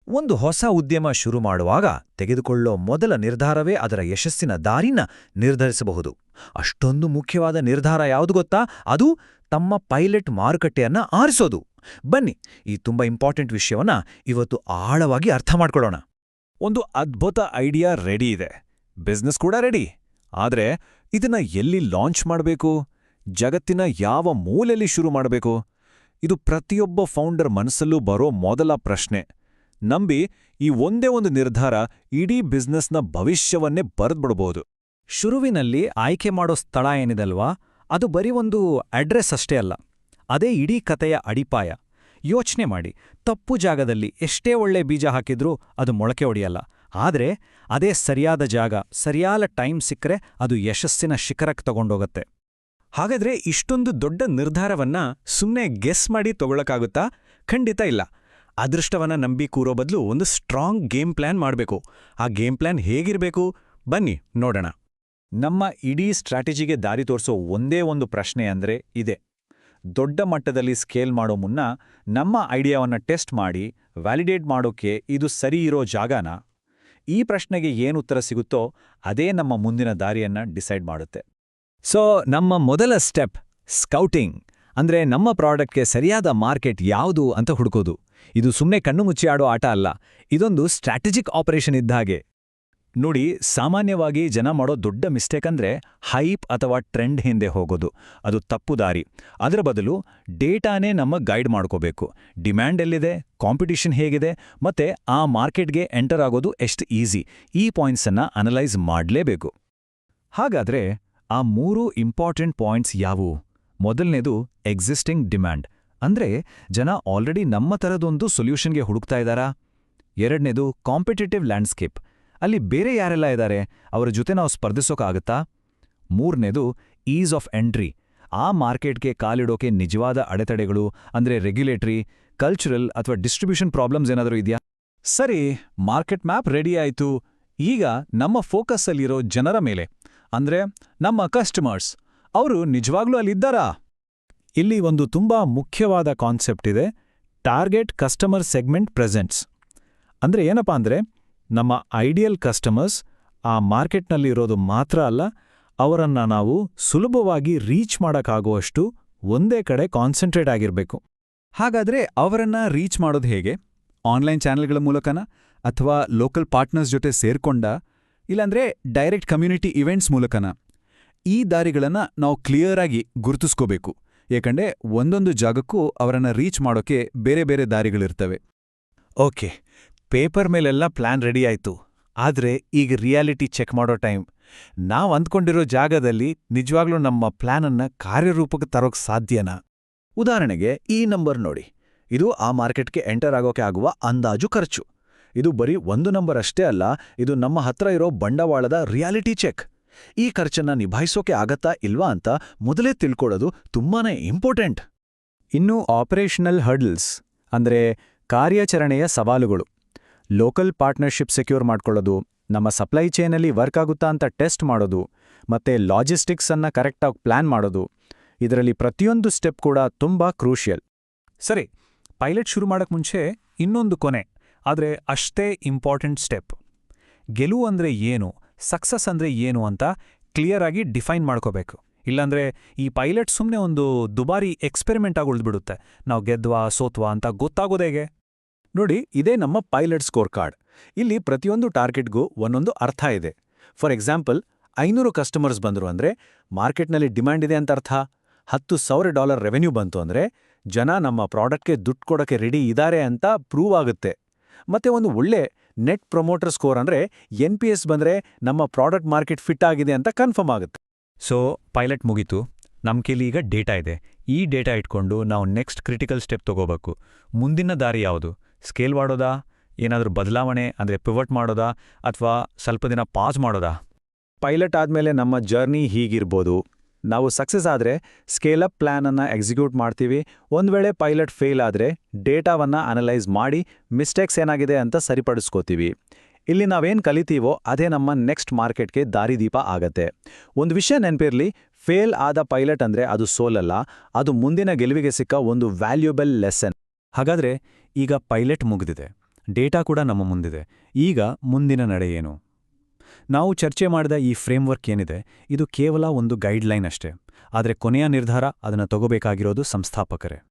ಒಂದು ಹೊಸ ಉದ್ಯಮ ಶುರು ಮಾಡುವಾಗ ತೆಗೆದುಕೊಳ್ಳೋ ಮೊದಲ ನಿರ್ಧಾರವೇ ಅದರ ಯಶಸ್ಸಿನ ದಾರಿನ ನಿರ್ಧರಿಸಬಹುದು. ಅಷ್ಟೊಂದು ಮುಖ್ಯವಾದ ನಿರ್ಧಾರ ಯಾವುದು ಗೊತ್ತಾ? ಅದು ತಮ್ಮ ಪೈಲಟ್ ಮಾರುಕಟ್ಟೆಯನ್ನ ಆರಿಸೋದು. ಬನ್ನಿ, ಈ ತುಂಬಾ ಇಂಪಾರ್ಟೆಂಟ್ ವಿಷಯವನ್ನ ಇವತ್ತು ಆಳವಾಗಿ ಅರ್ಥ ಮಾಡ್ಕೊಳ್ಳೋಣ. ಒಂದು ಅದ್ಭುತ ಐಡಿಯಾ ರೆಡಿ ಇದೆ, ಬಿಸ್ನೆಸ್ ಕೂಡ ರೆಡಿ. ಆದ್ರೆ ಇದನ್ನ ಎಲ್ಲಿ ಲಾಂಚ್ ಮಾಡಬೇಕು, ಜಗತ್ತಿನ ಯಾವ ಮೂಲೆಯಲ್ಲಿ ಶುರು ಮಾಡಬೇಕು? ಇದು ಪ್ರತಿಯೊಬ್ಬ ಫೌಂಡರ್ ಮನಸ್ಸಲ್ಲೂ ಬರೋ ಮೊದಲ ಪ್ರಶ್ನೆ. ನಂಬಿ ಈ ಒಂದೇ ಒಂದು ನಿರ್ಧಾರ ಇಡೀ ಬಿಸ್ನೆಸ್ನ ಭವಿಷ್ಯವನ್ನೇ ಬರೆದ್ಬಿಡ್ಬೋದು. ಶುರುವಿನಲ್ಲಿ ಆಯ್ಕೆ ಮಾಡೋ ಸ್ಥಳ ಏನಿದಲ್ವಾ, ಅದು ಬರೀ ಒಂದು ಅಡ್ರೆಸ್ ಅಷ್ಟೇ ಅಲ್ಲ, ಅದೇ ಇಡೀ ಕತೆಯ ಅಡಿಪಾಯ. ಯೋಚನೆ ಮಾಡಿ, ತಪ್ಪು ಜಾಗದಲ್ಲಿ ಎಷ್ಟೇ ಒಳ್ಳೆ ಬೀಜ ಹಾಕಿದ್ರೂ ಅದು ಮೊಳಕೆ ಒಡೆಯಲ್ಲ. ಆದ್ರೆ ಅದೇ ಸರಿಯಾದ ಜಾಗ, ಸರಿಯಾದ ಟೈಮ್ ಸಿಕ್ಕರೆ ಅದು ಯಶಸ್ಸಿನ ಶಿಖರಕ್ಕೆ ತಗೊಂಡೋಗತ್ತೆ. ಹಾಗಾದ್ರೆ ಇಷ್ಟೊಂದು ದೊಡ್ಡ ನಿರ್ಧಾರವನ್ನ ಸುಮ್ಮನೆ ಗೆಸ್ ಮಾಡಿ ತಗೊಳಕ್ಕಾಗುತ್ತಾ? ಖಂಡಿತ ಇಲ್ಲ. ಅದೃಷ್ಟವನ್ನ ನಂಬಿ ಕೂರೋ ಬದಲು ಒಂದು ಸ್ಟ್ರಾಂಗ್ ಗೇಮ್ ಪ್ಲಾನ್ ಮಾಡಬೇಕು. ಆ ಗೇಮ್ ಪ್ಲಾನ್ ಹೇಗಿರಬೇಕು? ಬನ್ನಿ ನೋಡೋಣ. ನಮ್ಮ ಇಡೀ ಸ್ಟ್ರಾಟಜಿಗೆ ದಾರಿ ತೋರಿಸೋ ಒಂದೇ ಒಂದು ಪ್ರಶ್ನೆ ಅಂದ್ರೆ ಇದೆ. ದೊಡ್ಡ ಮಟ್ಟದಲ್ಲಿ ಸ್ಕೇಲ್ ಮಾಡೋ ಮುನ್ನ ನಮ್ಮ ಐಡಿಯಾವನ್ನ ಟೆಸ್ಟ್ ಮಾಡಿ ವ್ಯಾಲಿಡೇಟ್ ಮಾಡೋಕೆ ಇದು ಸರಿ ಇರೋ ಜಾಗನಾ? ಈ ಪ್ರಶ್ನೆಗೆ ಏನು ಉತ್ತರ ಸಿಗುತ್ತೋ ಅದೇ ನಮ್ಮ ಮುಂದಿನ ದಾರಿಯನ್ನ ಡಿಸೈಡ್ ಮಾಡುತ್ತೆ. ಸೊ ನಮ್ಮ ಮೊದಲ ಸ್ಟೆಪ್ ಸ್ಕೌಟಿಂಗ್, ಅಂದ್ರೆ ನಮ್ಮ ಪ್ರಾಡಕ್ಟ್ಗೆ ಸರಿಯಾದ ಮಾರ್ಕೆಟ್ ಯಾವುದು ಅಂತ ಹುಡುಕೋದು. ಇದು ಸುಮ್ಮನೆ ಕಣ್ಣು ಮುಚ್ಚಿ ಆಡೋ ಆಟ ಅಲ್ಲ, ಇದೊಂದು ಸ್ಟ್ರಾಟಜಿಕ್ ಆಪರೇಷನ್ ಇದ್ದ ಹಾಗೆ. ನೋಡಿ, ಸಾಮಾನ್ಯವಾಗಿ ಜನ ಮಾಡೋ ದೊಡ್ಡ ಮಿಸ್ಟೇಕ್ ಅಂದ್ರೆ ಹೈಪ್ ಅಥವಾ ಟ್ರೆಂಡ್ ಹಿಂದೆ ಹೋಗೋದು. ಅದು ತಪ್ಪು ದಾರಿ. ಅದರ ಬದಲು ಡೇಟಾನೇ ನಮ್ಮ ಗೈಡ್ ಮಾಡ್ಕೋಬೇಕು. ಡಿಮ್ಯಾಂಡ್ ಎಲ್ಲಿದೆ, ಕಾಂಪಿಟಿಷನ್ ಹೇಗಿದೆ, ಮತ್ತೆ ಆ ಮಾರ್ಕೆಟ್ಗೆ ಎಂಟರ್ ಆಗೋದು ಎಷ್ಟು ಈಸಿ, ಈ ಪಾಯಿಂಟ್ಸನ್ನ ಅನಲೈಸ್ ಮಾಡಲೇಬೇಕು. ಹಾಗಾದ್ರೆ ಆ 3 ಇಂಪಾರ್ಟೆಂಟ್ ಪಾಯಿಂಟ್ಸ್ ಯಾವುವು? ಮೊದಲನೇದು ಎಕ್ಸಿಸ್ಟಿಂಗ್ ಡಿಮ್ಯಾಂಡ್, ಅಂದ್ರೆ ಜನ ಆಲ್ರೆಡಿ ನಮ್ಮ ಥರದೊಂದು ಸೊಲ್ಯೂಷನ್ಗೆ ಹುಡುಕ್ತಾ ಇದ್ದಾರಾ? ಎರಡನೇದು ಕಾಂಪಿಟೇಟಿವ್ ಲ್ಯಾಂಡ್ಸ್ಕೇಪ್, ಅಲ್ಲಿ ಬೇರೆ ಯಾರೆಲ್ಲ ಇದ್ದಾರೆ, ಅವರ ಜೊತೆ ನಾವು ಸ್ಪರ್ಧಿಸೋಕ್ಕಾಗತ್ತಾ? ಮೂರನೇದು ಈಸ್ ಆಫ್ ಎಂಟ್ರಿ, ಆ ಮಾರ್ಕೆಟ್ಗೆ ಕಾಲಿಡೋಕೆ ನಿಜವಾದ ಅಡೆತಡೆಗಳು, ಅಂದ್ರೆ ರೆಗ್ಯುಲೇಟರಿ, ಕಲ್ಚರಲ್ ಅಥವಾ ಡಿಸ್ಟ್ರಿಬ್ಯೂಷನ್ ಪ್ರಾಬ್ಲಮ್ಸ್ ಏನಾದರೂ ಇದೆಯಾ? ಸರಿ, ಮಾರ್ಕೆಟ್ ಮ್ಯಾಪ್ ರೆಡಿ ಆಯ್ತು. ಈಗ ನಮ್ಮ ಫೋಕಸ್ಸಲ್ಲಿರೋ ಜನರ ಮೇಲೆ, ಅಂದ್ರೆ ನಮ್ಮ ಕಸ್ಟಮರ್ಸ್, ಅವರು ನಿಜವಾಗ್ಲೂ ಅಲ್ಲಿದ್ದಾರಾ? ಇಲ್ಲಿ ಒಂದು ತುಂಬಾ ಮುಖ್ಯವಾದ ಕಾನ್ಸೆಪ್ಟ್ ಇದೆ, ಟಾರ್ಗೆಟ್ ಕಸ್ಟಮರ್ ಸೆಗ್ಮೆಂಟ್ ಪ್ರೆಸೆಂಟ್ಸ್. ಅಂದ್ರೆ ಏನಪ್ಪಾ ಅಂದ್ರೆ, ನಮ್ಮ ಐಡಿಯಲ್ ಕಸ್ಟಮರ್ಸ್ ಆ ಮಾರ್ಕೆಟ್ನಲ್ಲಿರೋದು ಮಾತ್ರ ಅಲ್ಲ, ಅವರನ್ನ ನಾವು ಸುಲಭವಾಗಿ ರೀಚ್ ಮಾಡೋಕ್ಕಾಗುವಷ್ಟು ಒಂದೇ ಕಡೆ ಕಾನ್ಸಂಟ್ರೇಟ್ ಆಗಿರಬೇಕು. ಹಾಗಾದ್ರೆ ಅವರನ್ನ ರೀಚ್ ಮಾಡೋದು ಹೇಗೆ? ಆನ್ಲೈನ್ ಚಾನೆಲ್ಗಳ ಮೂಲಕನ, ಅಥವಾ ಲೋಕಲ್ ಪಾರ್ಟ್ನರ್ಸ್ ಜೊತೆ ಸೇರ್ಕೊಂಡ, ಇಲ್ಲಾಂದ್ರೆ ಡೈರೆಕ್ಟ್ ಕಮ್ಯುನಿಟಿ ಇವೆಂಟ್ಸ್ ಮೂಲಕನ? ಈ ದಾರಿಗಳನ್ನ ನಾವು ಕ್ಲಿಯರ್ ಆಗಿ ಗುರುತಿಸ್ಕೋಬೇಕು. ಏಕೆಂದ್ರೆ ಒಂದೊಂದು ಜಾಗಕ್ಕೂ ಅವರನ್ನ ರೀಚ್ ಮಾಡೋಕೆ ಬೇರೆ ಬೇರೆ ದಾರಿಗಳಿರ್ತವೆ. ಓಕೆ, ಪೇಪರ್ ಮೇಲೆಲ್ಲ ಪ್ಲಾನ್ ರೆಡಿ ಆಯ್ತು. ಆದ್ರೆ ಈಗ ರಿಯಾಲಿಟಿ ಚೆಕ್ ಮಾಡೋ ಟೈಮ್. ನಾವ್ ಅಂದ್ಕೊಂಡಿರೋ ಜಾಗದಲ್ಲಿ ನಿಜವಾಗ್ಲೂ ನಮ್ಮ ಪ್ಲಾನನ್ನ ಕಾರ್ಯರೂಪಕ್ಕೆ ತರೋಕ್ ಸಾಧ್ಯನಾ? ಉದಾಹರಣೆಗೆ ಈ ನಂಬರ್ ನೋಡಿ, ಇದು ಆ ಮಾರ್ಕೆಟ್ಗೆ ಎಂಟರ್ ಆಗೋಕೆ ಆಗುವ ಅಂದಾಜು ಖರ್ಚು. ಇದು ಬರೀ ಒಂದು ನಂಬರ್ ಅಷ್ಟೇ ಅಲ್ಲ, ಇದು ನಮ್ಮ ಹತ್ರ ಇರೋ ಬಂಡವಾಳದ ರಿಯಾಲಿಟಿ ಚೆಕ್. ಈ ಖರ್ಚನ್ನ ನಿಭಾಯಿಸೋಕೆ ಆಗತ್ತಾ ಇಲ್ವಾ ಅಂತ ಮೊದಲೇ ತಿಳ್ಕೊಳ್ಳೋದು ತುಂಬಾನೇ ಇಂಪಾರ್ಟೆಂಟ್. ಇನ್ನು ಆಪರೇಷನಲ್ ಹರ್ಡಲ್ಸ್, ಅಂದ್ರೆ ಕಾರ್ಯಾಚರಣೆಯ ಸವಾಲುಗಳು. ಲೋಕಲ್ ಪಾರ್ಟ್ನರ್ಶಿಪ್ ಸೆಕ್ಯೂರ್ ಮಾಡ್ಕೊಳ್ಳೋದು, ನಮ್ಮ ಸಪ್ಲೈ ಚೈನಲ್ಲಿ ವರ್ಕ್ ಆಗುತ್ತಾ ಅಂತ ಟೆಸ್ಟ್ ಮಾಡೋದು, ಮತ್ತೆ ಲಾಜಿಸ್ಟಿಕ್ಸ್ ಅನ್ನ ಕರೆಕ್ಟಾಗಿ ಪ್ಲಾನ್ ಮಾಡೋದು. ಇದರಲ್ಲಿ ಪ್ರತಿಯೊಂದು ಸ್ಟೆಪ್ ಕೂಡ ತುಂಬಾ ಕ್ರೂಷಿಯಲ್. ಸರಿ, ಪೈಲಟ್ ಶುರು ಮಾಡಕ್ ಮುಂಚೆ ಇನ್ನೊಂದು ಕೊನೆ, ಆದ್ರೆ ಅಷ್ಟೇ ಇಂಪಾರ್ಟೆಂಟ್ ಸ್ಟೆಪ್. ಗೆಲುವು ಅಂದ್ರೆ ಏನು, ಸಕ್ಸಸ್ ಅಂದ್ರೆ ಏನು ಅಂತ ಕ್ಲಿಯರ್ ಆಗಿ ಡಿಫೈನ್ ಮಾಡ್ಕೋಬೇಕು. ಇಲ್ಲಾಂದ್ರೆ ಈ ಪೈಲಟ್ ಸುಮ್ಮನೆ ಒಂದು ದುಬಾರಿ ಎಕ್ಸ್ಪೆರಿಮೆಂಟ್ ಆಗಿ ಉಳಿದ್ಬಿಡುತ್ತೆ. ನಾವು ಗೆದ್ವಾ ಸೋತ್ವಾ ಅಂತ ಗೊತ್ತಾಗೋದೇಗೆ? ನೋಡಿ, ಇದೇ ನಮ್ಮ ಪೈಲಟ್ ಸ್ಕೋರ್ ಕಾರ್ಡ್. ಇಲ್ಲಿ ಪ್ರತಿಯೊಂದು ಟಾರ್ಗೆಟ್ಗೂ ಒಂದೊಂದು ಅರ್ಥ ಇದೆ. ಫಾರ್ ಎಕ್ಸಾಂಪಲ್, 500 ಕಸ್ಟಮರ್ಸ್ ಬಂದರು ಅಂದ್ರೆ ಮಾರ್ಕೆಟ್ನಲ್ಲಿ ಡಿಮ್ಯಾಂಡ್ ಇದೆ ಅಂತ ಅರ್ಥ. $10,000 ರೆವೆನ್ಯೂ ಬಂತು ಅಂದ್ರೆ ಜನ ನಮ್ಮ ಪ್ರಾಡಕ್ಟ್ಗೆ ದುಡ್ಡು ಕೊಡೋಕೆ ರೆಡಿ ಇದ್ದಾರೆ ಅಂತ ಪ್ರೂವ್ ಆಗುತ್ತೆ. ಮತ್ತೆ ಒಂದು ಒಳ್ಳೆ ನೆಟ್ ಪ್ರೊಮೋಟರ್ ಸ್ಕೋರ್ ಅಂದ್ರೆ NPS ಬಂದ್ರೆ ನಮ್ಮ ಪ್ರಾಡಕ್ಟ್ ಮಾರ್ಕೆಟ್ ಫಿಟ್ ಆಗಿದೆ ಅಂತ ಕನ್ಫರ್ಮ್ ಆಗುತ್ತೆ. ಸೊ ಪೈಲಟ್ ಮುಗೀತು, ನಮ್ಮ ಕೈಲಿ ಈಗ ಡೇಟಾ ಇದೆ. ಈ ಡೇಟಾ ಇಟ್ಕೊಂಡು ನಾವು ನೆಕ್ಸ್ಟ್ ಕ್ರಿಟಿಕಲ್ ಸ್ಟೆಪ್ ತಗೋಬೇಕು. ಮುಂದಿನ ದಾರಿ ಯಾವುದು? ಸ್ಕೇಲ್ ಮಾಡೋದಾ, ಏನಾದರೂ ಬದಲಾವಣೆ ಅಂದ್ರೆ ಪಿವಟ್ ಮಾಡೋದಾ, ಅಥವಾ ಸ್ವಲ್ಪ ದಿನ ಪಾಸ್ ಮಾಡೋದಾ? ಪೈಲಟ್ ಆದ್ಮೇಲೆ ನಮ್ಮ ಜರ್ನಿ ಹೀಗಿರ್ಬೋದು. ನಾವು ಸಕ್ಸಸ್ ಆದ್ರೆ ಸ್ಕೇಲ್ ಅಪ್ ಪ್ಲಾನ್ ಅನ್ನ ಎಕ್ಸಿಕ್ಯೂಟ್ ಮಾಡ್ತೀವಿ. ಒಂದ್ ವೇಳೆ ಪೈಲಟ್ ಫೇಲ್ ಆದ್ರೆ ಡೇಟಾವನ್ನ ಅನಲೈಸ್ ಮಾಡಿ ಮಿಸ್ಟೇಕ್ಸ್ ಏನಾಗಿದೆ ಅಂತ ಸರಿಪಡಿಸ್ಕೋತೀವಿ. ಇಲ್ಲಿ ನಾವೇನ್ ಕಲಿತೀವೋ ಅದೇ ನಮ್ಮ ನೆಕ್ಸ್ಟ್ ಮಾರ್ಕೆಟ್ಗೆ ದಾರಿದೀಪ ಆಗತ್ತೆ. ಒಂದು ವಿಷಯ ನೆನಪಿರ್ಲಿ, ಫೇಲ್ ಆದ ಪೈಲಟ್ ಅಂದ್ರೆ ಅದು ಸೋಲಲ್ಲ, ಅದು ಮುಂದಿನ ಗೆಲುವಿಗೆ ಸಿಕ್ಕ ಒಂದು ವ್ಯಾಲ್ಯೂಬಲ್ ಲೆಸನ್. ಹಾಗಾದ್ರೆ ಈಗ ಪೈಲಟ್ ಮುಗಿದಿದೆ, ಡೇಟಾ ಕೂಡ ನಮ್ಮ ಮುಂದಿದೆ. ಈಗ ಮುಂದಿನ ನಡೆ ಏನು? ನಾವು ಚರ್ಚೆ ಮಾಡಿದ ಈ ಫ್ರೇಮ್ವರ್ಕ್ ಏನಿದೆ, ಇದು ಕೇವಲ ಒಂದು ಗೈಡ್ಲೈನ್ ಅಷ್ಟೇ. ಆದರೆ ಕೊನೆಯ ನಿರ್ಧಾರ ಅದನ್ನು ತಗೋಬೇಕಾಗಿರೋದು ಸಂಸ್ಥಾಪಕರೇ.